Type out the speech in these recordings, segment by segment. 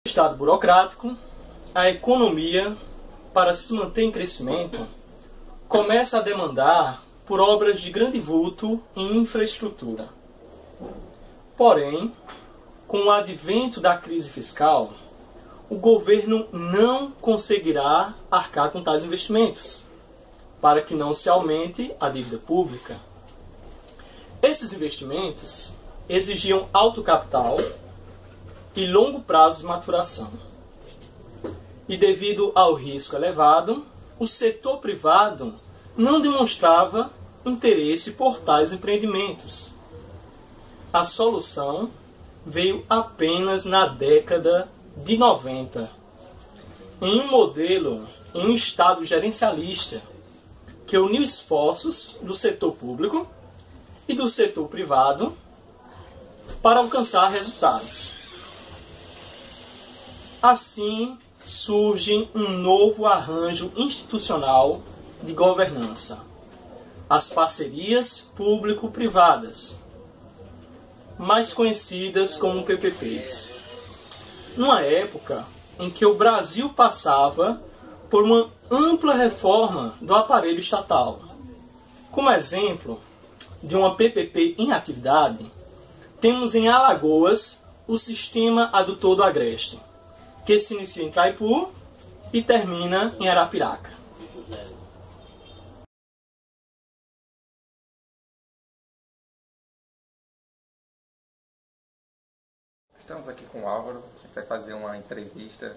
Estado burocrático, a economia, para se manter em crescimento, começa a demandar por obras de grande vulto em infraestrutura. Porém, com o advento da crise fiscal, o governo não conseguirá arcar com tais investimentos, para que não se aumente a dívida pública. Esses investimentos exigiam alto capital e longo prazo de maturação. E devido ao risco elevado, o setor privado não demonstrava interesse por tais empreendimentos. A solução veio apenas na década de 90, em um modelo, em um Estado gerencialista, que uniu esforços do setor público e do setor privado para alcançar resultados. Assim, surge um novo arranjo institucional de governança, as parcerias público-privadas, mais conhecidas como PPPs. Numa época em que o Brasil passava por uma ampla reforma do aparelho estatal. Como exemplo de uma PPP em atividade, temos em Alagoas o Sistema Adutor do Agreste, que se inicia em Caipu e termina em Arapiraca. Estamos aqui com o Álvaro, a gente vai fazer uma entrevista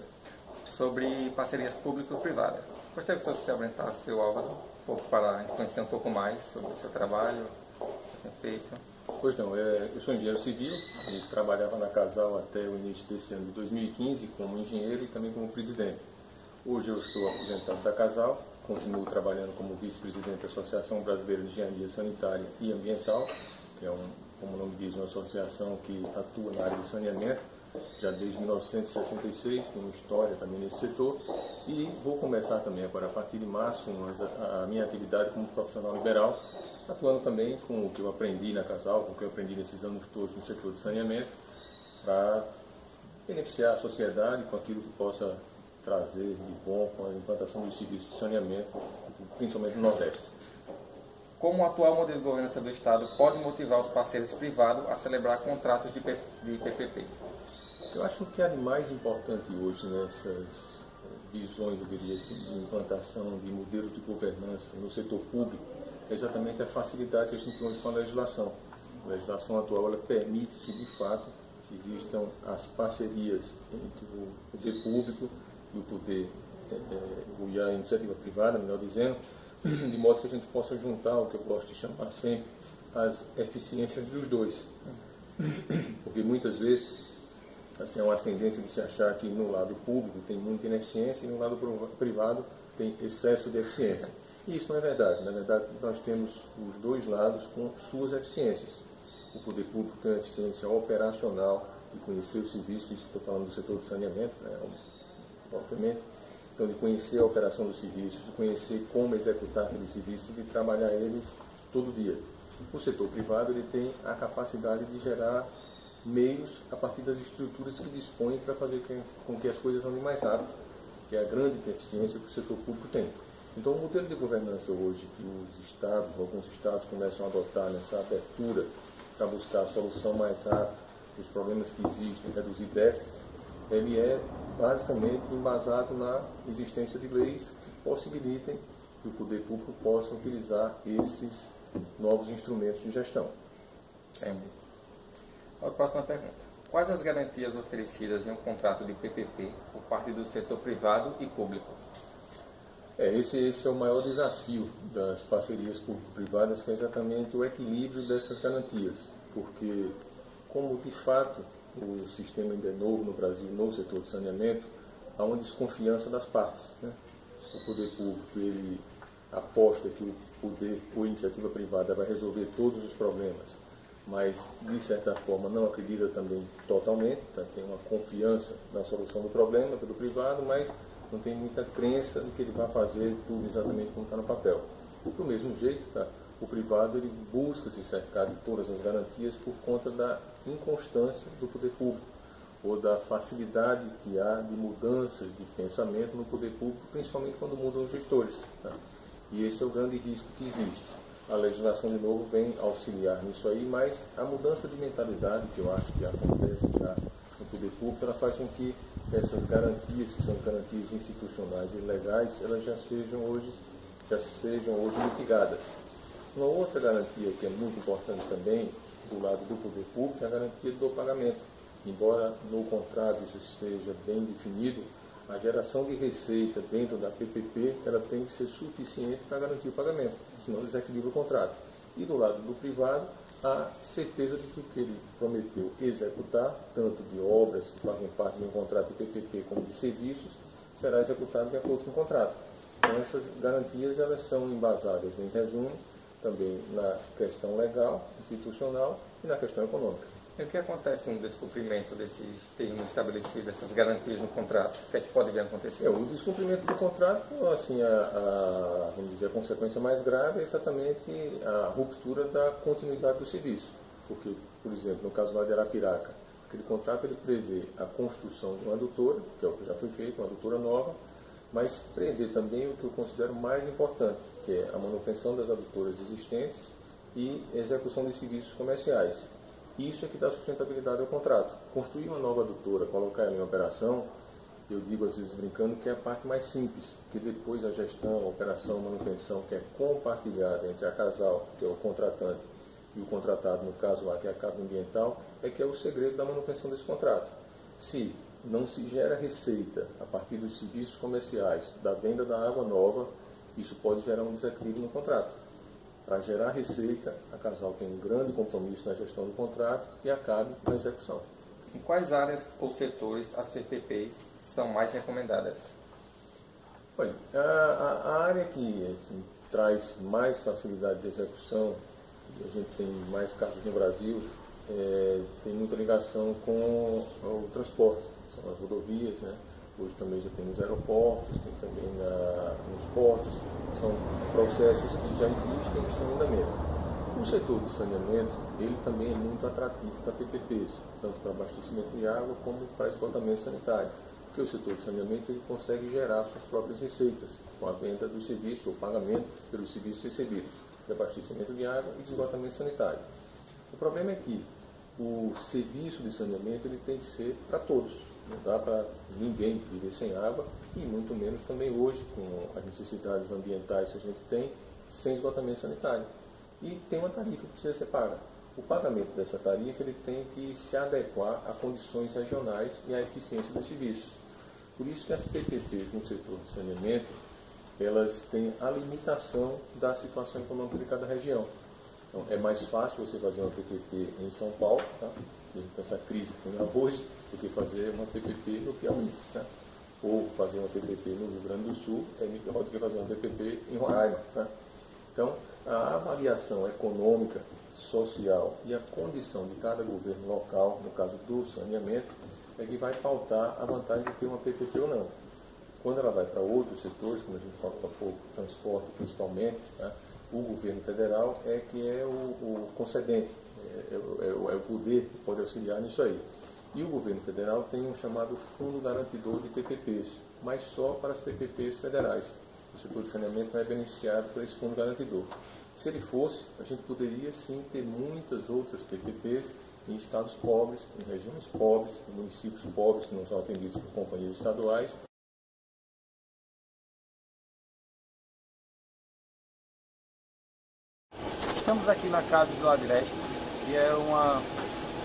sobre parcerias público-privadas. Gostaria que você se apresentasse, seu Álvaro, um pouco para conhecer um pouco mais sobre o seu trabalho, o que você tem feito. Pois não, eu sou engenheiro civil e trabalhava na Casal até o início desse ano de 2015 como engenheiro e também como presidente. Hoje eu estou aposentado da Casal, continuo trabalhando como vice-presidente da Associação Brasileira de Engenharia Sanitária e Ambiental, que é como o nome diz, uma associação que atua na área de saneamento, já desde 1966, tem uma história também nesse setor, e vou começar também agora, a partir de março, a minha atividade como profissional liberal, atuando também com o que eu aprendi na Casal, com o que eu aprendi nesses anos todos no setor de saneamento, para beneficiar a sociedade com aquilo que possa trazer de bom com a implantação dos serviços de saneamento, principalmente no Nordeste. Como o atual modelo de governança do Estado pode motivar os parceiros privados a celebrar contratos de PPP? Eu acho que o que há de mais importante hoje nessas visões, eu diria assim, de implantação de modelos de governança no setor público é exatamente a facilidade que a gente tem hoje com a legislação. A legislação atual ela permite que, de fato, existam as parcerias entre o poder público e o poder, e a iniciativa privada, melhor dizendo, de modo que a gente possa juntar o que eu gosto de chamar sempre as eficiências dos dois. Porque muitas vezes assim, há uma tendência de se achar que no lado público tem muita ineficiência e no lado privado tem excesso de eficiência. E isso não é verdade. Na verdade, nós temos os dois lados com suas eficiências. O poder público tem uma eficiência operacional de conhecer os serviços, isso estou falando do setor de saneamento, né, obviamente. Então, de conhecer a operação dos serviços, de conhecer como executar aqueles serviços e de trabalhar eles todo dia. O setor privado ele tem a capacidade de gerar meios a partir das estruturas que dispõe para fazer com que as coisas andem mais rápido, que é a grande eficiência que o setor público tem. Então, o modelo de governança hoje que os estados, alguns estados começam a adotar nessa abertura para buscar a solução mais rápida dos problemas que existem, reduzir déficits, ele é basicamente embasado na existência de leis que possibilitem que o poder público possa utilizar esses novos instrumentos de gestão. A próxima pergunta. Quais as garantias oferecidas em um contrato de PPP por parte do setor privado e público? Esse é o maior desafio das parcerias público-privadas, que é exatamente o equilíbrio dessas garantias, porque como de fato o sistema ainda é novo no Brasil, no setor de saneamento, há uma desconfiança das partes, né? O poder público ele aposta que o poder ou iniciativa privada vai resolver todos os problemas, mas de certa forma não acredita também totalmente, tá? Tem uma confiança na solução do problema pelo privado, mas não tem muita crença de que ele vai fazer tudo exatamente como está no papel. Do mesmo jeito, tá? O privado ele busca se cercar de todas as garantias por conta da inconstância do poder público. ou da facilidade que há de mudanças de pensamento no poder público, principalmente quando mudam os gestores. Tá? E esse é o grande risco que existe. A legislação, de novo, vem auxiliar nisso aí, mas a mudança de mentalidade, que eu acho que acontece já no poder público, ela faz com que essas garantias, que são garantias institucionais e legais, elas já sejam hoje mitigadas. Uma outra garantia que é muito importante também, do lado do poder público, é a garantia do pagamento. Embora no contrato isso esteja bem definido, a geração de receita dentro da PPP ela tem que ser suficiente para garantir o pagamento, senão desequilibra o contrato. E do lado do privado, a certeza de que o que ele prometeu executar, tanto de obras que fazem parte de um contrato de PPP como de serviços, será executado de acordo com o contrato. Então essas garantias elas são embasadas, em resumo, também na questão legal, institucional e na questão econômica. E o que acontece no descumprimento desses termos estabelecidos, dessas garantias no contrato? O que é que pode vir a acontecer? O descumprimento do contrato, assim, vamos dizer, a consequência mais grave é exatamente a ruptura da continuidade do serviço. Porque, por exemplo, no caso lá de Arapiraca, aquele contrato ele prevê a construção de uma adutora, que é o que já foi feito, uma adutora nova, mas prevê também o que eu considero mais importante, que é a manutenção das adutoras existentes e execução de serviços comerciais. Isso é que dá sustentabilidade ao contrato. Construir uma nova adutora, colocar ela em operação, eu digo às vezes brincando que é a parte mais simples, que depois a gestão, a operação, a manutenção, que é compartilhada entre a casal, que é o contratante, e o contratado, no caso lá, que é a carga ambiental, é que é o segredo da manutenção desse contrato. Se não se gera receita a partir dos serviços comerciais, da venda da água nova, isso pode gerar um desequilíbrio no contrato. Para gerar receita, a casal tem um grande compromisso na gestão do contrato e acabe na execução. Em quais áreas ou setores as PPPs são mais recomendadas? Olha, a área que assim, traz mais facilidade de execução, e a gente tem mais casos no Brasil, tem muita ligação com o transporte, são as rodovias, né? Hoje também já tem nos aeroportos, tem também nos portos, são processos que já existem e estão em andamento. O setor de saneamento, ele também é muito atrativo para PPPs, tanto para abastecimento de água como para esgotamento sanitário, porque o setor de saneamento ele consegue gerar suas próprias receitas com a venda do serviço ou pagamento pelos serviços recebidos, de abastecimento de água e de esgotamento sanitário. O problema é que o serviço de saneamento ele tem que ser para todos. Não dá para ninguém viver sem água e muito menos também hoje, com as necessidades ambientais que a gente tem, sem esgotamento sanitário. E tem uma tarifa que precisa ser paga. O pagamento dessa tarifa ele tem que se adequar a condições regionais e à eficiência dos serviços. Por isso que as PPPs no setor de saneamento, elas têm a limitação da situação econômica de cada região. Então, é mais fácil você fazer uma PPP em São Paulo, tá? Com essa crise que tem hoje, do que fazer uma PPP no Piauí, tá? Ou fazer uma PPP no Rio Grande do Sul é melhor do que fazer uma PPP em Roraima. Tá? Então, a avaliação econômica, social e a condição de cada governo local, no caso do saneamento, é que vai pautar a vantagem de ter uma PPP ou não. Quando ela vai para outros setores, como a gente falou há pouco, transporte principalmente, tá? O governo federal é que é o concedente, é o poder que pode auxiliar nisso aí. E o governo federal tem um chamado Fundo Garantidor de PPPs, mas só para as PPPs federais. O setor de saneamento não é beneficiado por esse Fundo Garantidor. Se ele fosse, a gente poderia sim ter muitas outras PPPs em estados pobres, em regiões pobres, em municípios pobres que não são atendidos por companhias estaduais. Estamos aqui na Casa do Agreste, que é uma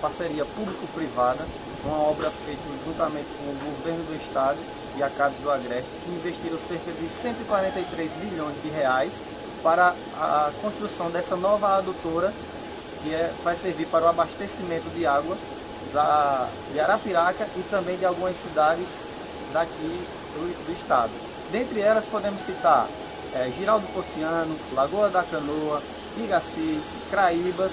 parceria público-privada, uma obra feita juntamente com o governo do estado e a Casa do Agreste, que investiram cerca de 143 milhões de reais para a construção dessa nova adutora, que vai servir para o abastecimento de água de Arapiraca e também de algumas cidades daqui do estado. Dentre elas podemos citar Girau do Pociano, Lagoa da Canoa, Igaci, Craíbas,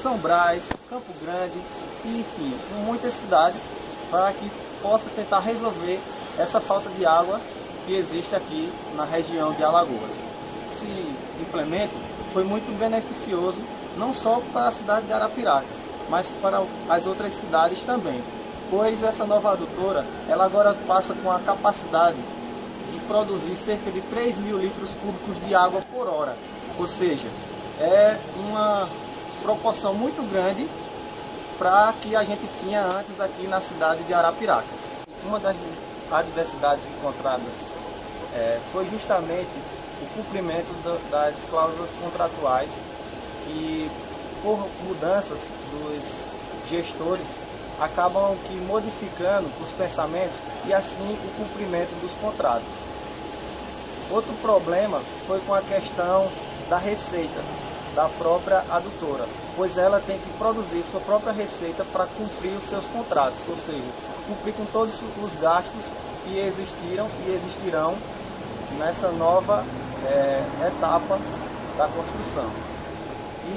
São Brás, Campo Grande, e, enfim, muitas cidades para que possa tentar resolver essa falta de água que existe aqui na região de Alagoas. Esse implemento foi muito beneficioso não só para a cidade de Arapiraca, mas para as outras cidades também, pois essa nova adutora ela agora passa com a capacidade de produzir cerca de 3.000 litros cúbicos de água por hora, ou seja, é uma proporção muito grande para que a gente tinha antes aqui na cidade de Arapiraca. Uma das adversidades encontradas foi justamente o cumprimento das cláusulas contratuais que, por mudanças dos gestores, acabam que modificando os pensamentos e assim o cumprimento dos contratos. Outro problema foi com a questão da receita da própria adutora, pois ela tem que produzir sua própria receita para cumprir os seus contratos, ou seja, cumprir com todos os gastos que existiram e existirão nessa nova etapa da construção.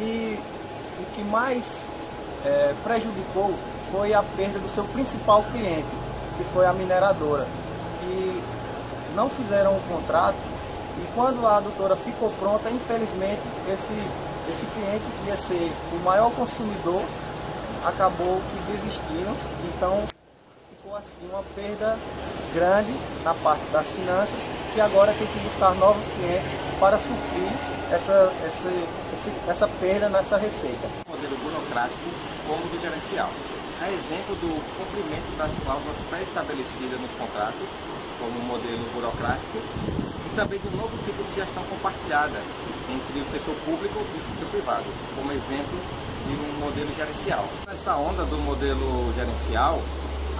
E o que mais prejudicou foi a perda do seu principal cliente, que foi a mineradora, que não fizeram o contrato e quando a adutora ficou pronta, infelizmente, esse cliente que ia ser o maior consumidor acabou que desistindo, então ficou assim uma perda grande na parte das finanças, que agora tem que buscar novos clientes para suprir essa perda nessa receita. Modelo burocrático como do gerencial. A exemplo do cumprimento das cláusulas pré-estabelecidas nos contratos, como o modelo burocrático, e também do novo tipo de gestão compartilhada entre o setor público e o setor privado, como exemplo de um modelo gerencial. Nessa onda do modelo gerencial,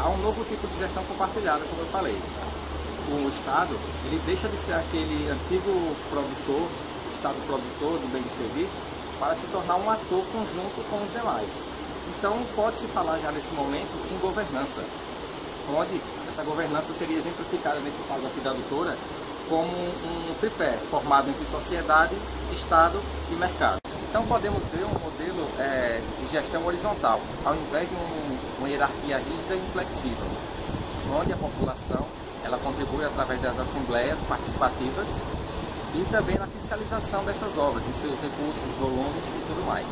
há um novo tipo de gestão compartilhada, como eu falei. O Estado ele deixa de ser aquele antigo produtor, Estado produtor do bem de serviço, para se tornar um ator conjunto com os demais. Então pode-se falar já nesse momento em governança, onde essa governança seria exemplificada nesse caso aqui da adutora como um tripé formado entre sociedade, Estado e mercado. Então podemos ver um modelo de gestão horizontal, ao invés de uma hierarquia rígida e inflexível, onde a população ela contribui através das assembleias participativas e também na fiscalização dessas obras, de seus recursos, volumes e tudo mais.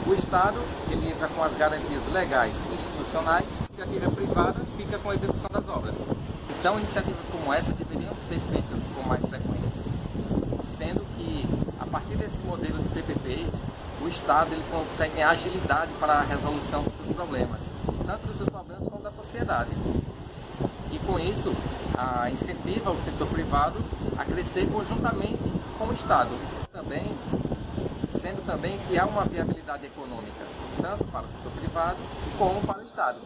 O Estado ele entra com as garantias legais e institucionais, a iniciativa privada fica com a execução das obras. Então iniciativas como essa deveriam ser feitas com mais frequência, sendo que a partir desse modelo de PPPs, o Estado ele consegue agilidade para a resolução dos seus problemas, tanto dos seus problemas como da sociedade. E com isso, incentiva o setor privado a crescer conjuntamente com o Estado, sendo também que há uma viabilidade econômica, tanto para o setor privado como para o Estado.